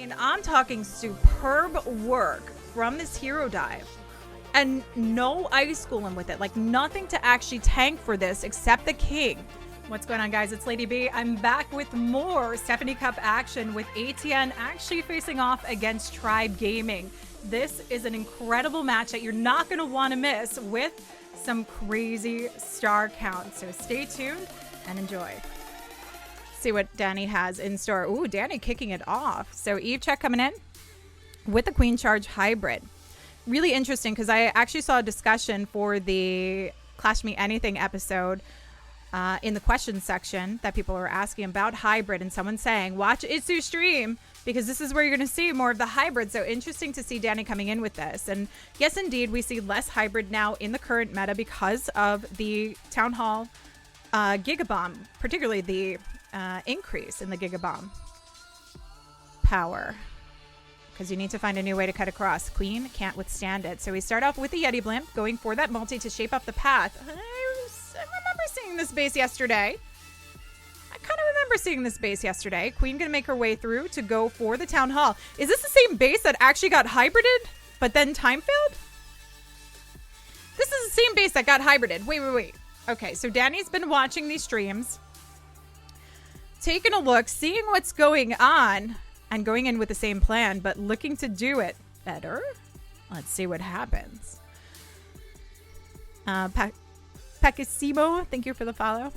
mean, I'm talking superb work from this hero dive. And no ice schooling with it. Like, nothing to actually tank for this except the king. What's going on, guys? It's Lady B. I'm back with more Stephanie Cup action with ATN actually facing off against Tribe Gaming. This is an incredible match that you're not going to want to miss with some crazy star count. So stay tuned and enjoy. See what Danny has in store. Ooh, Danny kicking it off. So Eve check coming in with the Queen Charge Hybrid. Really interesting because I actually saw a discussion for the Clash Me Anything episode in the questions section that people were asking about hybrid, and someone saying, watch Itsu stream because this is where you're going to see more of the hybrid. So interesting to see Danny coming in with this. And yes, indeed, we see less hybrid now in the current meta because of the Town Hall Gigabomb, particularly the increase in the Gigabomb power. Because you need to find a new way to cut across. Queen can't withstand it. So we start off with the Yeti Blimp, going for that multi to shape up the path. I remember seeing this base yesterday. Queen going to make her way through to go for the Town Hall. Is this the same base that actually got hybrided, but then time failed? This is the same base that got hybrided. Wait. Okay, so Danny's been watching these streams, taking a look, seeing what's going on, and going in with the same plan, but looking to do it better. Let's see what happens. Pekisimo, thank you for the follow.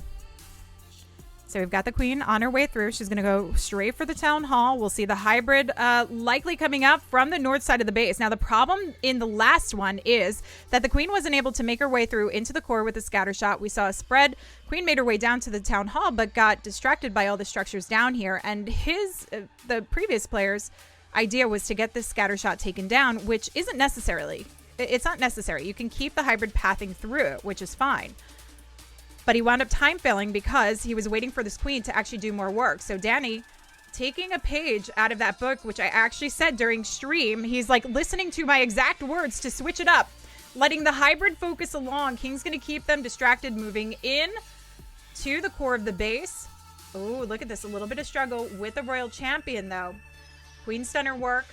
So we've got the Queen on her way through. She's going to go straight for the Town Hall. We'll see the hybrid likely coming up from the north side of the base. Now, the problem in the last one is that the Queen wasn't able to make her way through into the core with a scatter shot. We saw a spread. Queen made her way down to the Town Hall, but got distracted by all the structures down here. And the previous player's idea was to get this scatter shot taken down, which isn't necessarily. It's not necessary. You can keep the hybrid pathing through it, which is fine. But he wound up time failing because he was waiting for this Queen to actually do more work. So Danny, taking a page out of that book, which I actually said during stream, he's like listening to my exact words to switch it up, letting the hybrid focus along. King's going to keep them distracted, moving in to the core of the base. Oh, look at this. A little bit of struggle with the Royal Champion, though. Queen stunner work.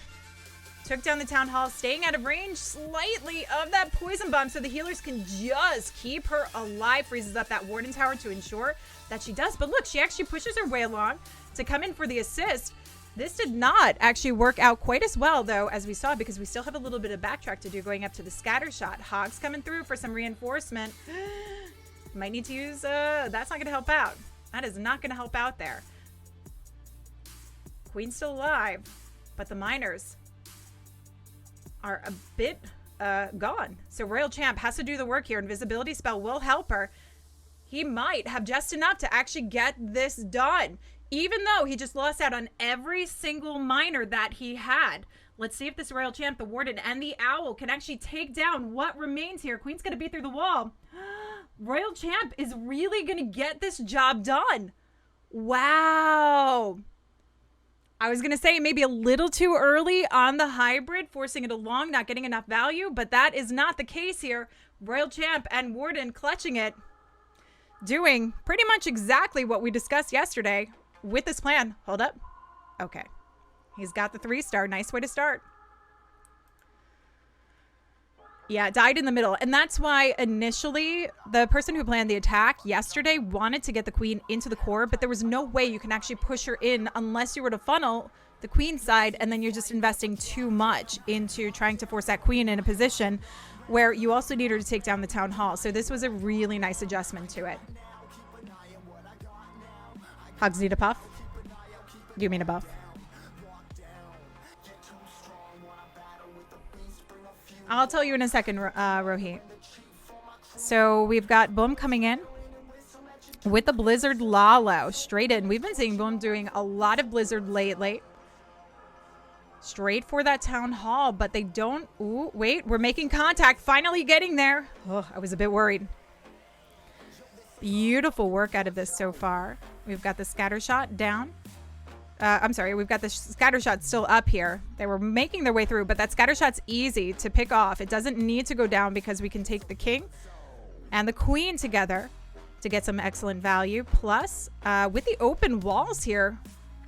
Took down the Town Hall, staying out of range slightly of that poison bomb so the healers can just keep her alive. Freezes up that Warden Tower to ensure that she does. But look, she actually pushes her way along to come in for the assist. This did not actually work out quite as well, though, as we saw, because we still have a little bit of backtrack to do going up to the scatter shot. Hogs coming through for some reinforcement. Might need to use, that's not going to help out. That is not going to help out there. Queen's still alive, but the miners are a bit gone. So Royal Champ has to do the work here. Invisibility spell will help her. He might have just enough to actually get this done, even though he just lost out on every single miner that he had. Let's see if this Royal Champ, the Warden, and the Owl can actually take down what remains here. Queen's going to beat through the wall. Royal Champ is really going to get this job done. Wow. I was going to say maybe a little too early on the hybrid, forcing it along, not getting enough value, but that is not the case here. Royal Champ and Warden clutching it, doing pretty much exactly what we discussed yesterday with this plan. Hold up. Okay. He's got the 3-star. Nice way to start. Yeah, it died in the middle. And that's why initially the person who planned the attack yesterday wanted to get the Queen into the core, but there was no way you can actually push her in unless you were to funnel the Queen side, and then you're just investing too much into trying to force that Queen in a position where you also need her to take down the Town Hall. So this was a really nice adjustment to it. Hogs need a puff? Do you mean a buff? I'll tell you in a second, Rohit. So we've got Boom coming in with the Blizzard Lalo straight in. We've been seeing Boom doing a lot of Blizzard lately. Straight for that Town Hall, but they don't. Ooh, wait, we're making contact. Finally getting there. Oh, I was a bit worried. Beautiful work out of this so far. We've got the scatter shot down. I'm sorry, we've got the scatter shot still up here. They were making their way through, but that scatter shot's easy to pick off. It doesn't need to go down because we can take the King and the Queen together to get some excellent value. Plus, with the open walls here,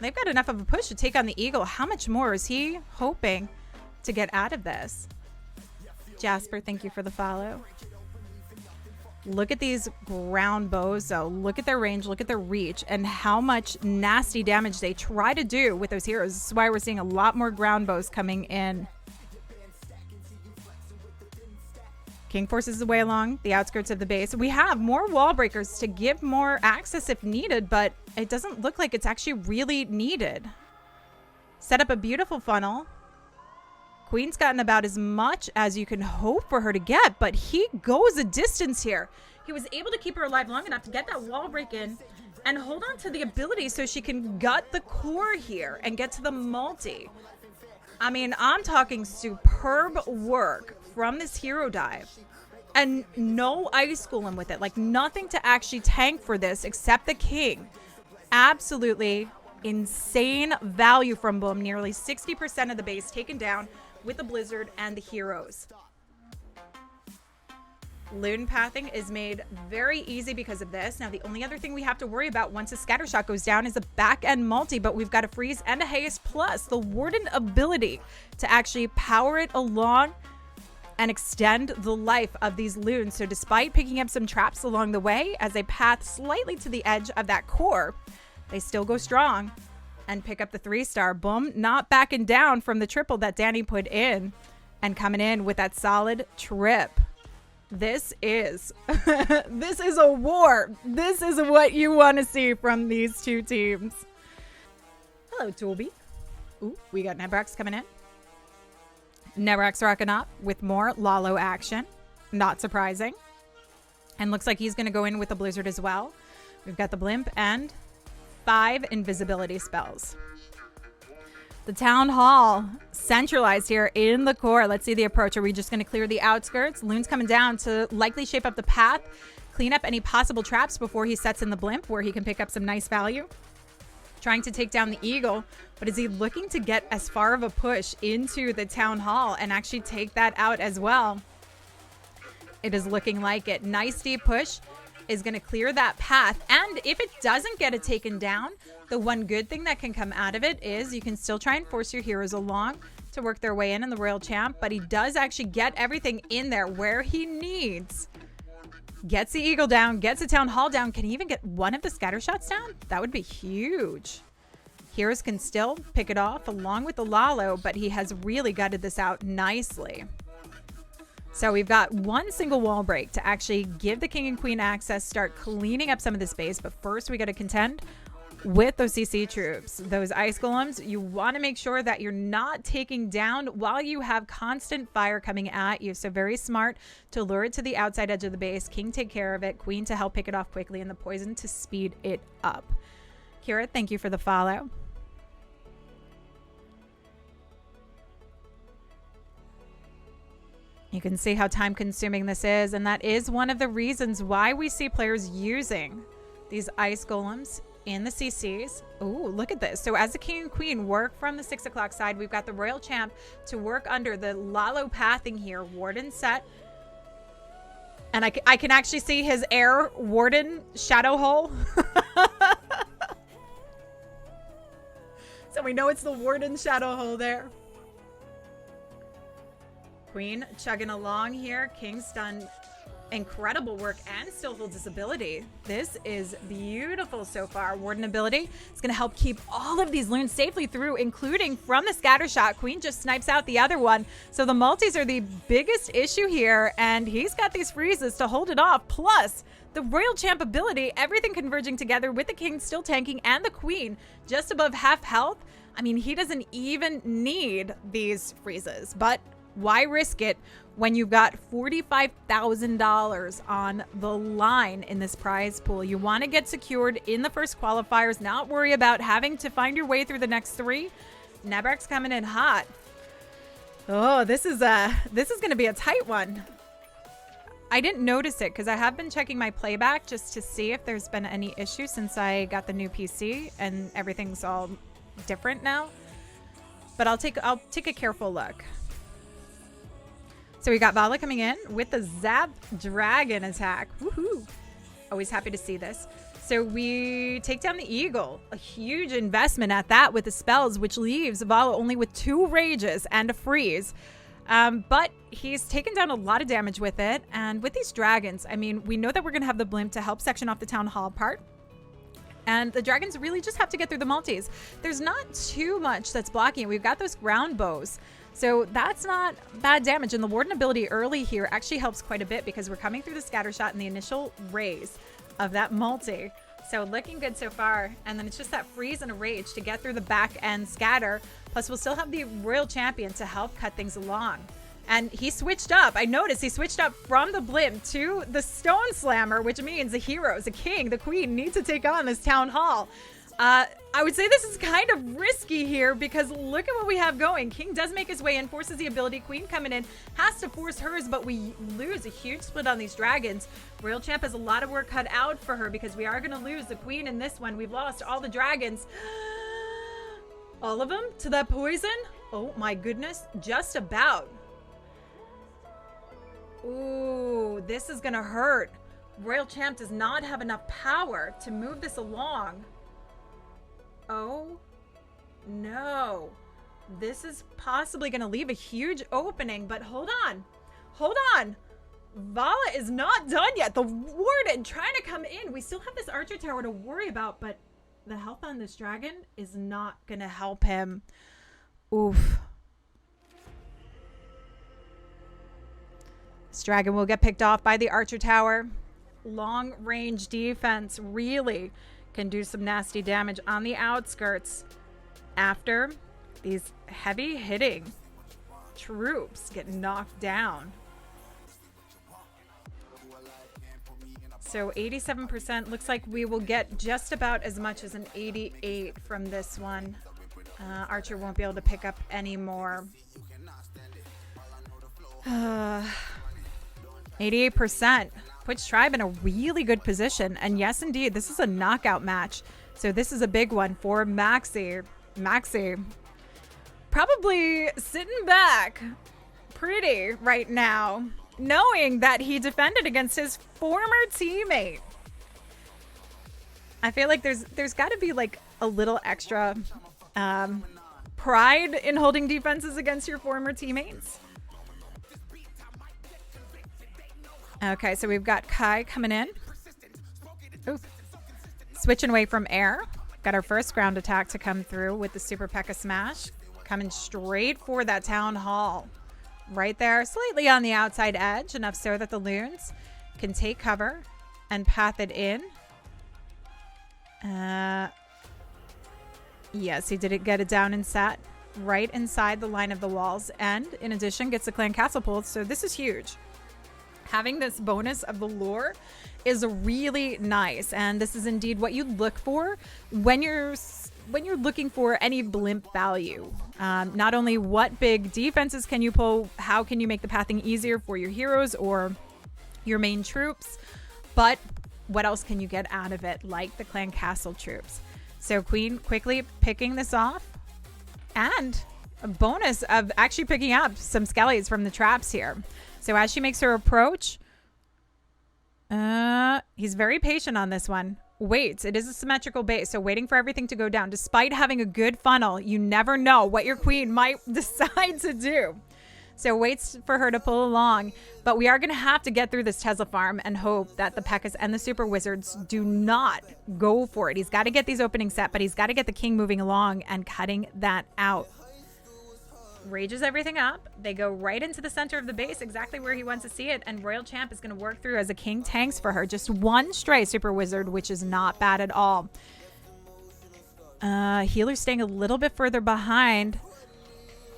They've got enough of a push to take on the Eagle. How much more is he hoping to get out of this? Jasper, thank you for the follow. Look at these ground bows, though. Look at their range, look at their reach, and how much nasty damage they try to do with those heroes. This is why we're seeing a lot more ground bows coming in. King forces his way along the outskirts of the base. We have more wall breakers to give more access if needed, but it doesn't look like it's actually really needed. Set up a beautiful funnel. Queen's gotten about as much as you can hope for her to get, but he goes a distance here. He was able to keep her alive long enough to get that wall break in and hold on to the ability so she can gut the core here and get to the multi. I mean, I'm talking superb work from this hero dive. And no ice golem with it. Like, nothing to actually tank for this except the king. Absolutely insane value from Boom. Nearly 60% of the base taken down with the blizzard and the heroes. Loon pathing is made very easy because of this. Now, the only other thing we have to worry about once a scatter shot goes down is a back end multi, but we've got a freeze and a haste plus the warden ability to actually power it along and extend the life of these loons. So despite picking up some traps along the way as they path slightly to the edge of that core, they still go strong and pick up the 3-star. Boom, not backing down from the triple that Danny put in and coming in with that solid trip. This is this is a war. This is what you want to see from these two teams. Hello, Toolby. Ooh, we got Nebrax coming in. Nebrax rocking up with more Lalo action. Not surprising. And looks like he's going to go in with the blizzard as well. We've got the blimp and 5 invisibility spells. The town hall centralized here in the core. Let's see the approach. Are we just going to clear the outskirts? Loon's coming down to likely shape up the path, clean up any possible traps before he sets in the blimp where he can pick up some nice value. Trying to take down the Eagle, but is he looking to get as far of a push into the town hall and actually take that out as well? It is looking like it. Nice deep push is going to clear that path. And if it doesn't get it taken down, the one good thing that can come out of it is you can still try and force your heroes along to work their way in the Royal Champ, but he does actually get everything in there where he needs. Gets the Eagle down, gets the Town Hall down. Can he even get one of the scatter shots down? That would be huge. Heroes can still pick it off along with the Lalo, but he has really gutted this out nicely. So we've got one single wall break to actually give the King and Queen access, start cleaning up some of the space. But first, we got to contend with those CC troops. Those ice golems, you want to make sure that you're not taking down while you have constant fire coming at you. So very smart to lure it to the outside edge of the base. King take care of it. Queen to help pick it off quickly, and the poison to speed it up. Kira, thank you for the follow. You can see how time consuming this is, and that is one of the reasons why we see players using these ice golems in the CCs. Ooh, look at this. So as the King and Queen work from the 6 o'clock side, we've got the Royal Champ to work under the Lalo pathing here. Warden set. And I can actually see his air Warden shadow hole. So we know it's the Warden shadow hole there. Queen chugging along here. King's done incredible work and still holds his ability. This is beautiful so far. Warden ability is going to help keep all of these loons safely through, including from the scatter shot. Queen just snipes out the other one. So the multis are the biggest issue here, and he's got these freezes to hold it off. Plus the Royal Champ ability, everything converging together with the King still tanking and the Queen just above half health. I mean, he doesn't even need these freezes, but why risk it when you've got $45,000 on the line in this prize pool? You want to get secured in the first qualifiers, not worry about having to find your way through the next 3. Nebrax coming in hot. Oh, this is going to be a tight one. I didn't notice it because I have been checking my playback just to see if there's been any issue since I got the new PC and everything's all different now. But I'll take a careful look. So we got Vala coming in with the Zap Dragon attack. Woohoo! Always happy to see this. So we take down the eagle, a huge investment at that with the spells, which leaves Vala only with 2 rages and a freeze. But he's taken down a lot of damage with it. And with these dragons, I mean, we know that we're going to have the blimp to help section off the town hall part. And the dragons really just have to get through the multis. There's not too much that's blocking it. We've got those ground bows. So that's not bad damage. And the Warden ability early here actually helps quite a bit because we're coming through the scatter shot and the initial raise of that multi. So looking good so far. And then it's just that freeze and a rage to get through the back end scatter. Plus we'll still have the Royal Champion to help cut things along. And he switched up. I noticed he switched up from the blimp to the Stone Slammer, which means the heroes, the king, the queen need to take on this town hall. I would say this is kind of risky here because look at what we have going. King does make his way in, forces the ability. Queen coming in, has to force hers, but we lose a huge split on these dragons. Royal Champ has a lot of work cut out for her because we are going to lose the queen in this one. We've lost all the dragons. All of them to that poison? Oh my goodness, just about. Ooh, this is gonna hurt. Royal Champ does not have enough power to move this along. Oh no. This is possibly gonna leave a huge opening, but hold on. Hold on. Vala is not done yet. The Warden trying to come in. We still have this archer tower to worry about, but the health on this dragon is not gonna help him. Oof. This dragon will get picked off by the archer tower. Long range defense really can do some nasty damage on the outskirts after these heavy hitting troops get knocked down. So 87% looks like we will get just about as much as an 88 from this one. Archer won't be able to pick up any more. 88% puts Tribe in a really good position. And yes, indeed, this is a knockout match. So this is a big one for Maxi. Maxi probably sitting back pretty right now, knowing that he defended against his former teammate. I feel like there's got to be like a little extra pride in holding defenses against your former teammates. Okay, so we've got Kai coming in. Ooh. Switching away from air. Got our first ground attack to come through with the Super P.E.K.K.A. Smash. Coming straight for that Town Hall. Right there, slightly on the outside edge. Enough so that the loons can take cover and path it in. Yes, he did get it down and sat right inside the line of the walls. And in addition, gets the clan castle pulled. So this is huge. Having this bonus of the lore is really nice, and this is indeed what you look for when you're looking for any blimp value. Not only what big defenses can you pull, how can you make the pathing easier for your heroes or your main troops, but what else can you get out of it, like the clan castle troops. So Queen quickly picking this off, and a bonus of actually picking up some skellies from the traps here. So as she makes her approach, he's very patient on this one. Waits. It is a symmetrical base, so waiting for everything to go down. Despite having a good funnel, you never know what your queen might decide to do. So waits for her to pull along. But we are going to have to get through this Tesla farm and hope that the P.E.K.K.A.s and the Super Wizards do not go for it. He's got to get these openings set, but he's got to get the king moving along and cutting that out. Rages everything up. They go right into the center of the base, exactly where he wants to see it, and Royal Champ is going to work through as a king tanks for her. Just one stray Super Wizard, which is not bad at all. Healer's staying a little bit further behind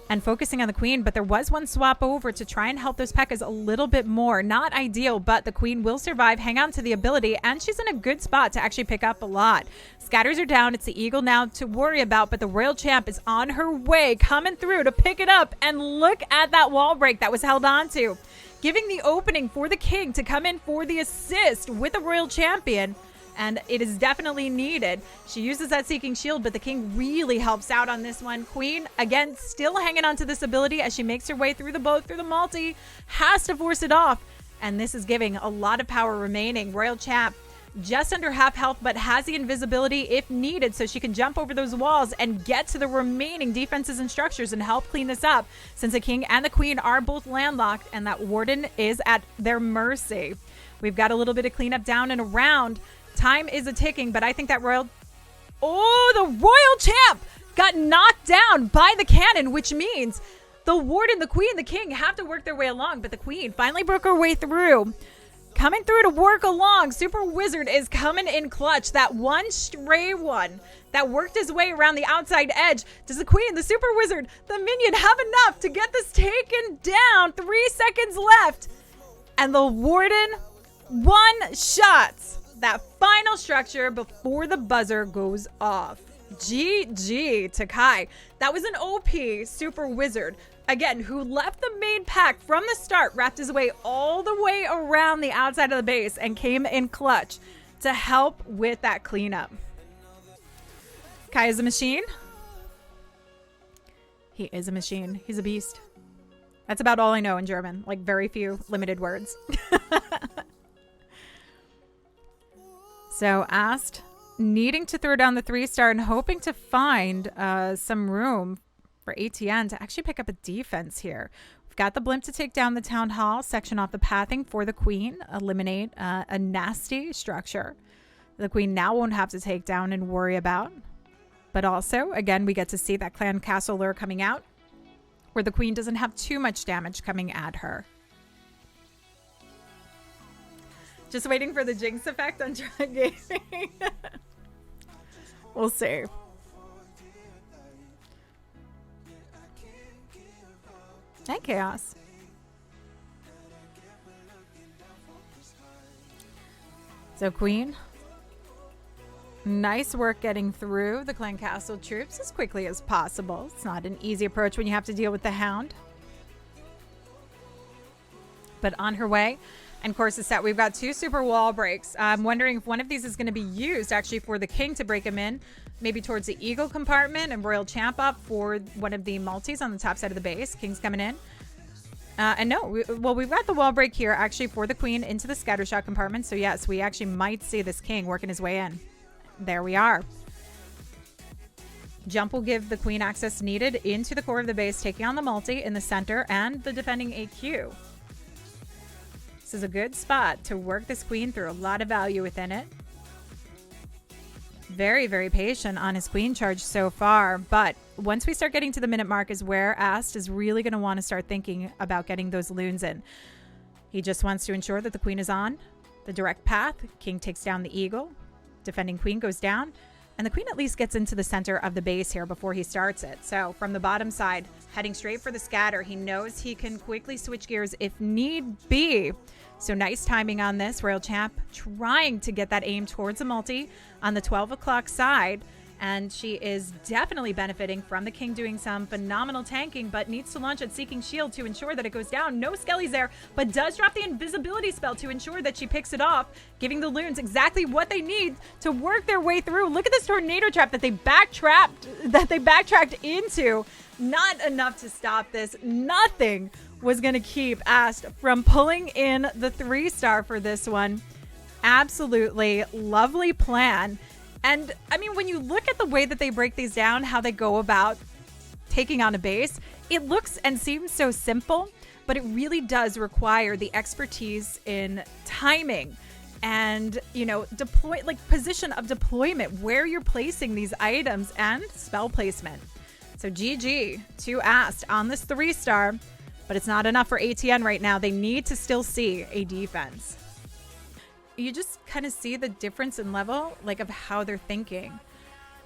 and focusing on the queen, but there was one swap over to try and help those P.E.K.K.A.s a little bit more. Not ideal, but the queen will survive, hang on to the ability, and she's in a good spot to actually pick up a lot. Scatters are down. It's the eagle now to worry about, but the Royal Champ is on her way, coming through to pick it up, and look at that wall break that was held on to, giving the opening for the king to come in for the assist with the Royal Champion. And it is definitely needed. She uses that Seeking Shield, but the king really helps out on this one. Queen, again, still hanging on to this ability as she makes her way through the boat, through the multi, has to force it off. And this is giving a lot of power remaining. Royal Champ just under half health, but has the invisibility if needed, so she can jump over those walls and get to the remaining defenses and structures and help clean this up, since the king and the queen are both landlocked and that warden is at their mercy. We've got a little bit of cleanup down and around. Time is a ticking, but I think that royal... Oh, the royal champ got knocked down by the cannon, which means the warden, the queen, the king have to work their way along, but the queen finally broke her way through. Coming through to work along. Super Wizard is coming in clutch. That one stray one that worked his way around the outside edge. Does the queen, the Super Wizard, the minion have enough to get this taken down? 3 seconds left. And the warden one-shots that final structure before the buzzer goes off. GG to Kai. That was an OP Super Wizard. Again, who left the main pack from the start, wrapped his way all the way around the outside of the base and came in clutch to help with that cleanup. Kai is a machine. He is a machine. He's a beast. That's about all I know in German. Like very few limited words. So asked, needing to throw down the 3-star and hoping to find some room for ATN to actually pick up a defense here. We've got the blimp to take down the town hall, section off the pathing for the queen, eliminate a nasty structure the queen now won't have to take down and worry about. But also, again, we get to see that clan castle lure coming out, where the queen doesn't have too much damage coming at her. Just waiting for the jinx effect on Drug Gaming. We'll see. Hi, Chaos. So, queen. Nice work getting through the clan castle troops as quickly as possible. It's not an easy approach when you have to deal with the hound. But on her way. And of course, the set, we've got 2 super wall breaks. I'm wondering if one of these is going to be used actually for the king to break him in. Maybe towards the eagle compartment and royal champ up for one of the multis on the top side of the base. King's coming in. And no, we've got the wall break here actually for the queen into the scattershot compartment. So yes, we actually might see this king working his way in. There we are. Jump will give the queen access needed into the core of the base, taking on the multi in the center and the defending AQ. This is a good spot to work this queen through. A lot of value within it. Very, very patient on his queen charge so far. But once we start getting to the minute mark is where Ast is really going to want to start thinking about getting those loons in. He just wants to ensure that the queen is on the direct path. King takes down the eagle. Defending queen goes down. And the queen at least gets into the center of the base here before he starts it. So from the bottom side, heading straight for the scatter. He knows he can quickly switch gears if need be. So nice timing on this. Royal Champ trying to get that aim towards a multi on the 12 o'clock side. And she is definitely benefiting from the king doing some phenomenal tanking, but needs to launch at Seeking Shield to ensure that it goes down. No skellies there, but does drop the invisibility spell to ensure that she picks it off, giving the loons exactly what they need to work their way through. Look at this tornado trap that they backtracked into. Not enough to stop this. Nothing was going to keep Ast from pulling in the 3-star for this one. Absolutely lovely plan. And I mean, when you look at the way that they break these down, how they go about taking on a base, it looks and seems so simple, but it really does require the expertise in timing and, you know, position of deployment, where you're placing these items and spell placement. So GG to Ast on this 3-star, but it's not enough for ATN right now. They need to still see a defense. You just kind of see the difference in level, like, of how they're thinking.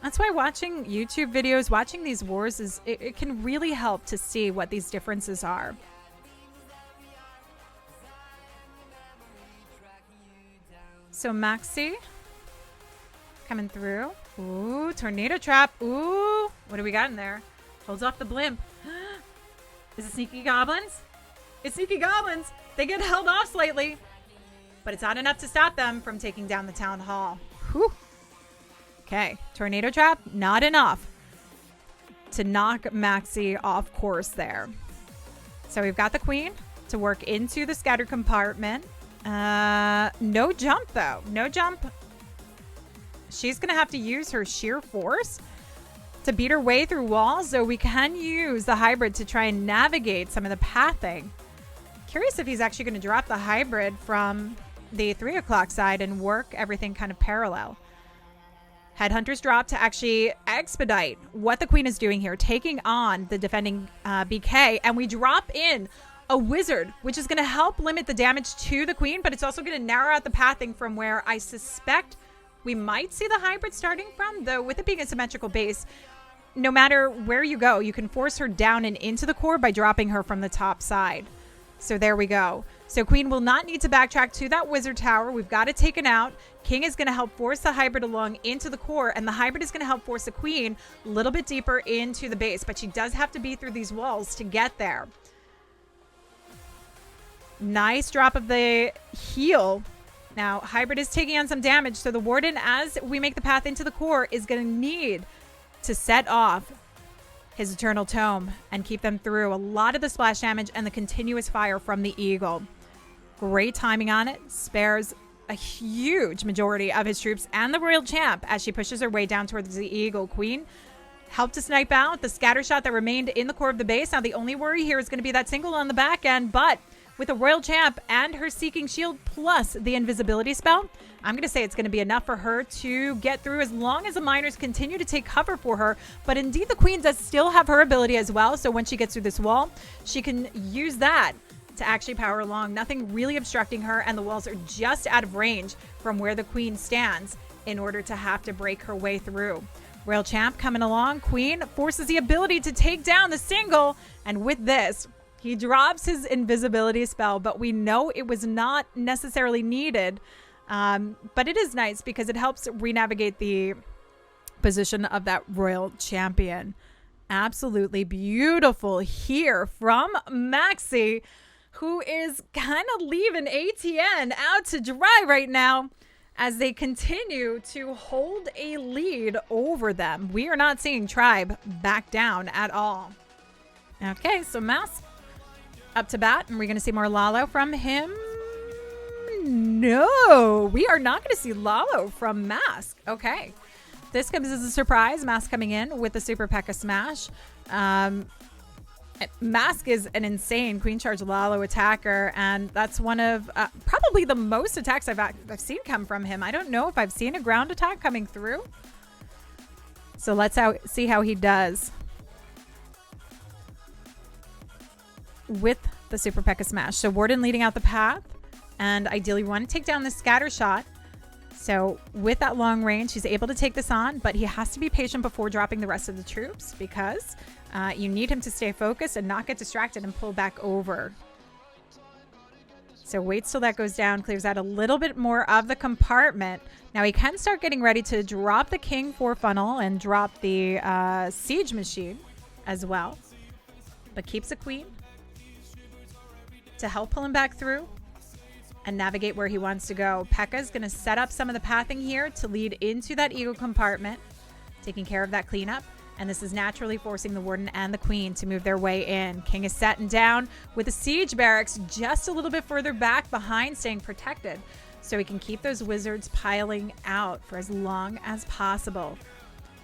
That's why watching YouTube videos, watching these wars, it can really help to see what these differences are. So Maxi coming through. Ooh, tornado trap. Ooh, what do we got in there? Holds off the blimp. Is it sneaky goblins? It's sneaky goblins. They get held off slightly. But it's not enough to stop them from taking down the town hall. Whew. Okay, tornado trap, not enough to knock Maxi off course there. So we've got the queen to work into the scatter compartment. No jump, though. No jump she's going to have to use her sheer force to beat her way through walls, so we can use the hybrid to try and navigate some of the pathing. Curious if he's actually going to drop the hybrid from the 3 o'clock side and work everything kind of parallel. Headhunters drop to actually expedite what the queen is doing here, taking on the defending BK. And we drop in a wizard, which is going to help limit the damage to the queen, but it's also going to narrow out the pathing from where I suspect we might see the hybrid starting from, though with it being a symmetrical base, no matter where you go, you can force her down and into the core by dropping her from the top side. So there we go. So queen will not need to backtrack to that wizard tower. We've got it taken out. King is going to help force the hybrid along into the core, and the hybrid is going to help force the queen a little bit deeper into the base, but she does have to be through these walls to get there. Nice drop of the heal. Now, hybrid is taking on some damage, so the warden, as we make the path into the core, is going to need to set off his eternal tome and keep them through a lot of the splash damage and the continuous fire from the eagle. Great timing on it. Spares a huge majority of his troops and the royal champ as she pushes her way down towards the eagle. Queen helped to snipe out the scatter shot that remained in the core of the base. Now the only worry here is going to be that single on the back end, but with a royal champ and her seeking shield plus the invisibility spell, I'm going to say it's going to be enough for her to get through as long as the miners continue to take cover for her. But indeed, the queen does still have her ability as well. So when she gets through this wall, she can use that to actually power along. Nothing really obstructing her, and the walls are just out of range from where the queen stands in order to have to break her way through. Royal champ coming along. Queen forces the ability to take down the single, and with this, he drops his invisibility spell, but we know it was not necessarily needed. But it is nice because it helps re-navigate the position of that royal champion. Absolutely beautiful here from Maxi, who is kind of leaving ATN out to dry right now as they continue to hold a lead over them. We are not seeing Tribe back down at all. Okay, so Mask up to bat. And we're going to see more Lalo from him. No, we are not going to see Lalo from Mask. Okay. This comes as a surprise. Mask coming in with the Super P.E.K.K.A. Smash. Mask is an insane Queen Charge Lalo attacker, and that's one of probably the most attacks I've seen come from him. I don't know if I've seen a ground attack coming through. So let's see how he does with the Super P.E.K.K.A. Smash. So Warden leading out the path, and ideally we want to take down the scatter shot. So with that long range, he's able to take this on, but he has to be patient before dropping the rest of the troops because you need him to stay focused and not get distracted and pull back over. So waits till that goes down, clears out a little bit more of the compartment. Now he can start getting ready to drop the King 4 funnel and drop the Siege Machine as well, but keeps a Queen to help pull him back through and navigate where he wants to go. P.E.K.K.A. is going to set up some of the pathing here to lead into that Eagle compartment, taking care of that cleanup. And this is naturally forcing the Warden and the Queen to move their way in. King is setting down with the Siege Barracks just a little bit further back behind, staying protected, so he can keep those wizards piling out for as long as possible.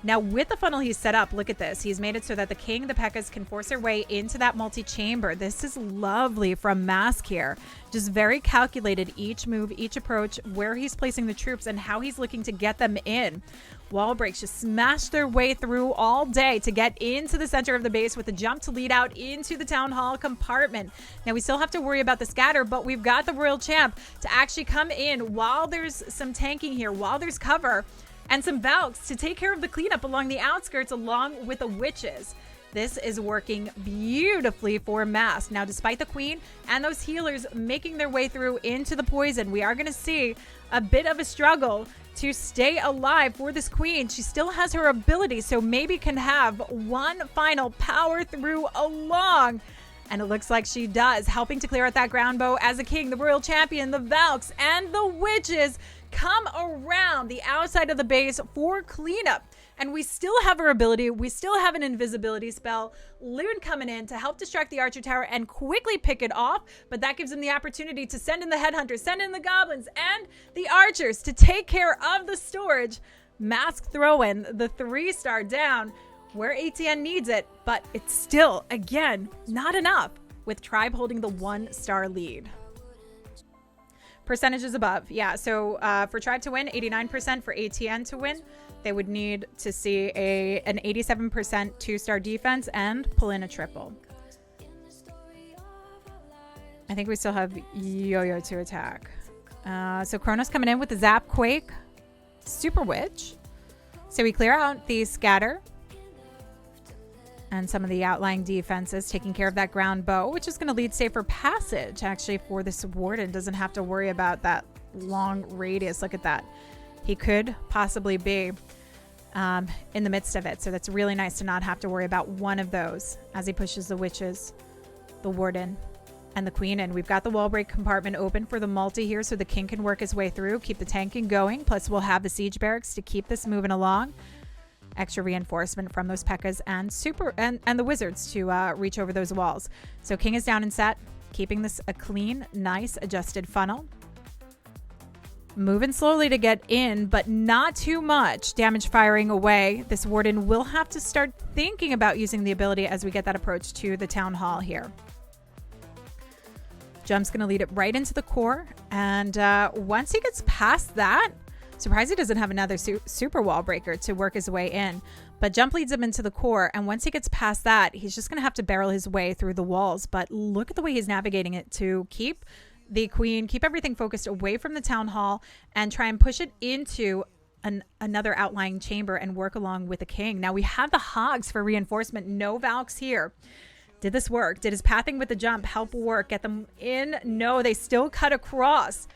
Now, with the funnel he's set up, look at this. He's made it so that the King, the P.E.K.K.A.s can force their way into that multi-chamber. This is lovely from Mask here. Just very calculated, each move, each approach, where he's placing the troops and how he's looking to get them in. Wall breaks just smash their way through all day to get into the center of the base with a jump to lead out into the Town Hall compartment. Now, we still have to worry about the scatter, but we've got the Royal Champ to actually come in while there's some tanking here, while there's cover, and some Valks to take care of the cleanup along the outskirts along with the witches. This is working beautifully for Mask. Now, despite the Queen and those healers making their way through into the poison, we are going to see a bit of a struggle to stay alive for this Queen. She still has her ability, so maybe can have one final power through along. And it looks like she does, helping to clear out that ground bow as the King, the Royal Champion, the Valks, and the witches come around the outside of the base for cleanup. And we still have her ability. We still have an invisibility spell. Loon coming in to help distract the Archer Tower and quickly pick it off. But that gives him the opportunity to send in the Headhunters, send in the Goblins, and the Archers to take care of the storage Mask throw-in, the 3-star down where ATN needs it, but it's still, again, not enough, with Tribe holding the 1-star lead. Percentages above. Yeah, so for Tribe to win, 89%. For ATN to win, they would need to see an 87% 2-star defense and pull in a triple. I think we still have Yo-Yo to attack. So Chronos coming in with the Zap Quake, Super Witch. So we clear out the Scatter and some of the outlying defenses, taking care of that ground bow, which is going to lead safer passage actually for this Warden. Doesn't have to worry about that long radius. Look at that. He could possibly be in the midst of it. So that's really nice to not have to worry about one of those as he pushes the Witches, the Warden, and the Queen. And we've got the wall break compartment open for the multi here so the King can work his way through, keep the tanking going. Plus we'll have the Siege Barracks to keep this moving along. Extra reinforcement from those P.E.K.K.A.s and the Wizards to reach over those walls. So King is down and set, keeping this a clean, nice, adjusted funnel. Moving slowly to get in, but not too much damage firing away. This Warden will have to start thinking about using the ability as we get that approach to the Town Hall here. Jump's going to lead it right into the core. And once he gets past that, surprised he doesn't have another super wall breaker to work his way in. But Jump leads him into the core. And once he gets past that, he's just going to have to barrel his way through the walls. But look at the way he's navigating it to keep the Queen, keep everything focused away from the Town Hall, and try and push it into another outlying chamber and work along with the King. Now we have the Hogs for reinforcement. No Valks here. Did this work? Did his pathing with the Jump help work? Get them in? No, they still cut across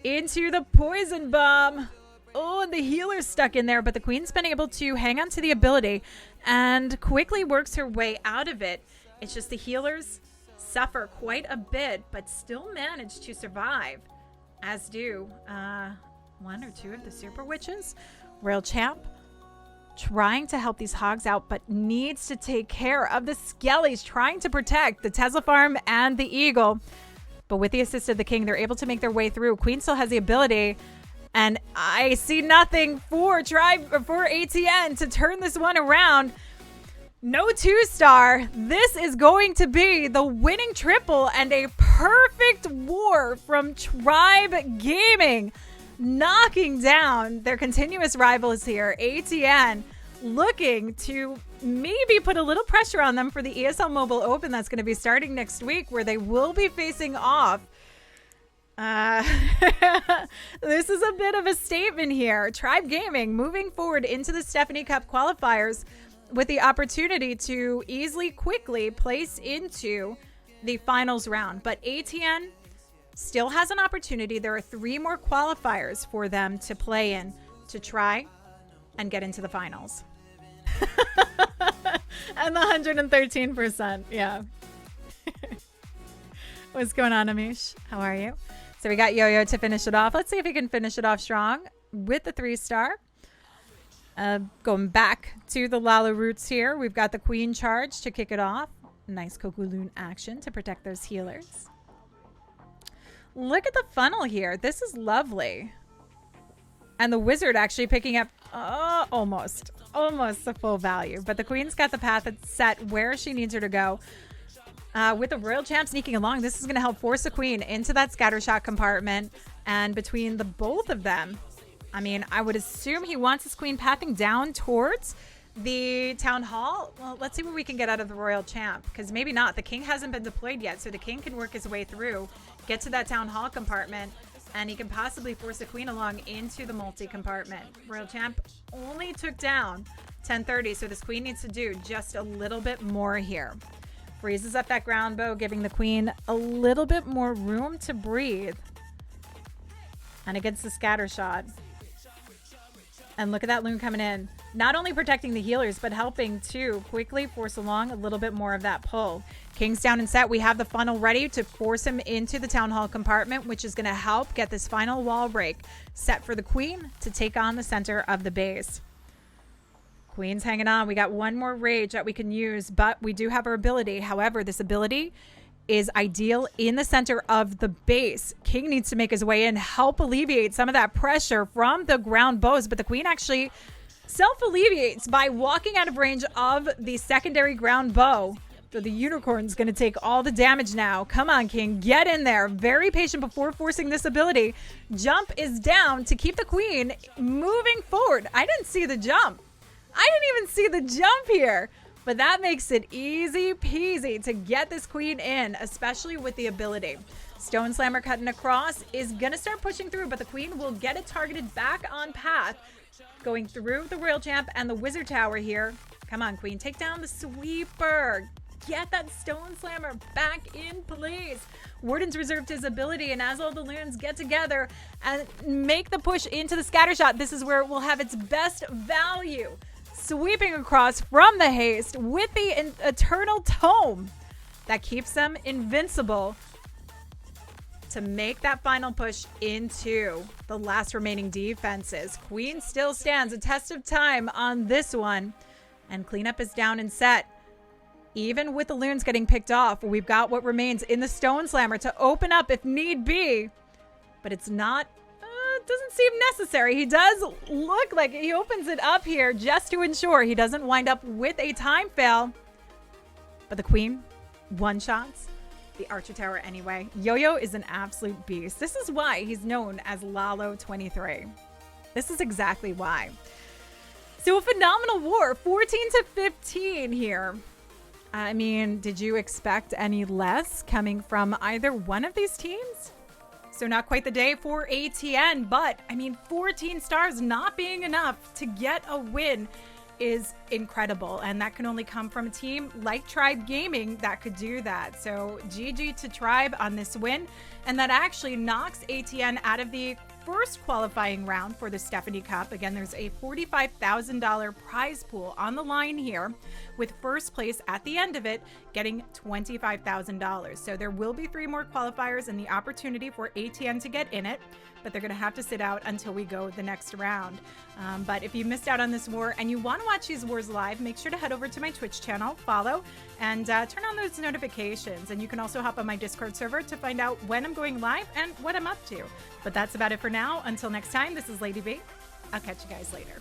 into the Poison Bomb. Oh, and the healer's stuck in there, but the Queen's been able to hang on to the ability and quickly works her way out of it. It's just the healers suffer quite a bit, but still manage to survive, as do one or two of the Super Witches. Royal Champ trying to help these Hogs out, but needs to take care of the Skellies, trying to protect the Tesla Farm and the Eagle. But with the assist of the King, they're able to make their way through. Queen still has the ability, and I see nothing for ATN to turn this one around. No 2-star. This is going to be the winning triple and a perfect war from Tribe Gaming, knocking down their continuous rivals here. ATN looking to maybe put a little pressure on them for the ESL Mobile Open that's going to be starting next week, where they will be facing off. This is a bit of a statement here. Tribe Gaming moving forward into the Stephanie Cup qualifiers with the opportunity to easily, quickly place into the finals round. But ATN still has an opportunity. There are 3 more qualifiers for them to play in to try and get into the finals. And the 113%. Yeah. What's going on, Amish? How are you? So we got Yo-Yo to finish it off. Let's see if he can finish it off strong with the 3-star. Going back to the Lala roots here. We've got the Queen charge to kick it off. Nice Kokoloon action to protect those healers. Look at the funnel here. This is lovely. And the Wizard actually picking up almost the full value. But the Queen's got the path set where she needs her to go. With the Royal Champ sneaking along, this is going to help force the Queen into that scattershot compartment. And between the both of them, I mean, I would assume he wants his Queen pathing down towards the Town Hall. Well, let's see what we can get out of the Royal Champ, because maybe not. The King hasn't been deployed yet, so the King can work his way through, get to that Town Hall compartment, and he can possibly force the Queen along into the multi-compartment. Royal Champ only took down 1030, so this Queen needs to do just a little bit more here. Freezes up that ground bow, giving the Queen a little bit more room to breathe. And against the scatter shot. And look at that loon coming in. Not only protecting the healers, but helping to quickly force along a little bit more of that pull. King's down and set. We have the funnel ready to force him into the Town Hall compartment, which is going to help get this final wall break set for the Queen to take on the center of the base. Queen's hanging on. We got one more rage that we can use, but we do have our ability. However, this ability is ideal in the center of the base. King needs to make his way in, help alleviate some of that pressure from the ground bows, but the queen actually self-alleviates by walking out of range of the secondary ground bow. So the unicorn's going to take all the damage now. Come on, King, get in there. Very patient before forcing this ability. Jump is down to keep the queen moving forward. I didn't see the jump. I didn't even see the jump here. But that makes it easy peasy to get this queen in, especially with the ability. Stone Slammer cutting across is going to start pushing through, but the queen will get it targeted back on path. Going through the Royal Champ and the Wizard Tower here. Come on, queen, take down the sweeper. Get that Stone Slammer back in place. Warden's reserved his ability, and as all the loons get together and make the push into the scatter shot, this is where it will have its best value. Sweeping across from the haste with the Eternal Tome that keeps them invincible to make that final push into the last remaining defenses. Queen still stands a test of time on this one, and cleanup is down and set. Even with the loons getting picked off, we've got what remains in the Stone Slammer to open up if need be, but it's not doesn't seem necessary. He does look like he opens it up here just to ensure he doesn't wind up with a time fail. But the queen one-shots the Archer Tower anyway. Yo-Yo is an absolute beast. This is why he's known as Lalo23. This is exactly why. So a phenomenal war, 14-15 here. I mean, did you expect any less coming from either one of these teams? So not quite the day for ATN, but I mean, 14 stars not being enough to get a win is incredible. And that can only come from a team like Tribe Gaming that could do that. So GG to Tribe on this win. And that actually knocks ATN out of the first qualifying round for the Stephanie Cup. Again, there's a $45,000 prize pool on the line here, with first place at the end of it getting $25,000. So there will be 3 more qualifiers and the opportunity for ATN to get in it, but they're going to have to sit out until we go the next round. But if you missed out on this war and you want to watch these wars live, make sure to head over to my Twitch channel, follow, and turn on those notifications. And you can also hop on my Discord server to find out when I'm going live and what I'm up to. But that's about it for now. Until next time, this is Lady B. I'll catch you guys later.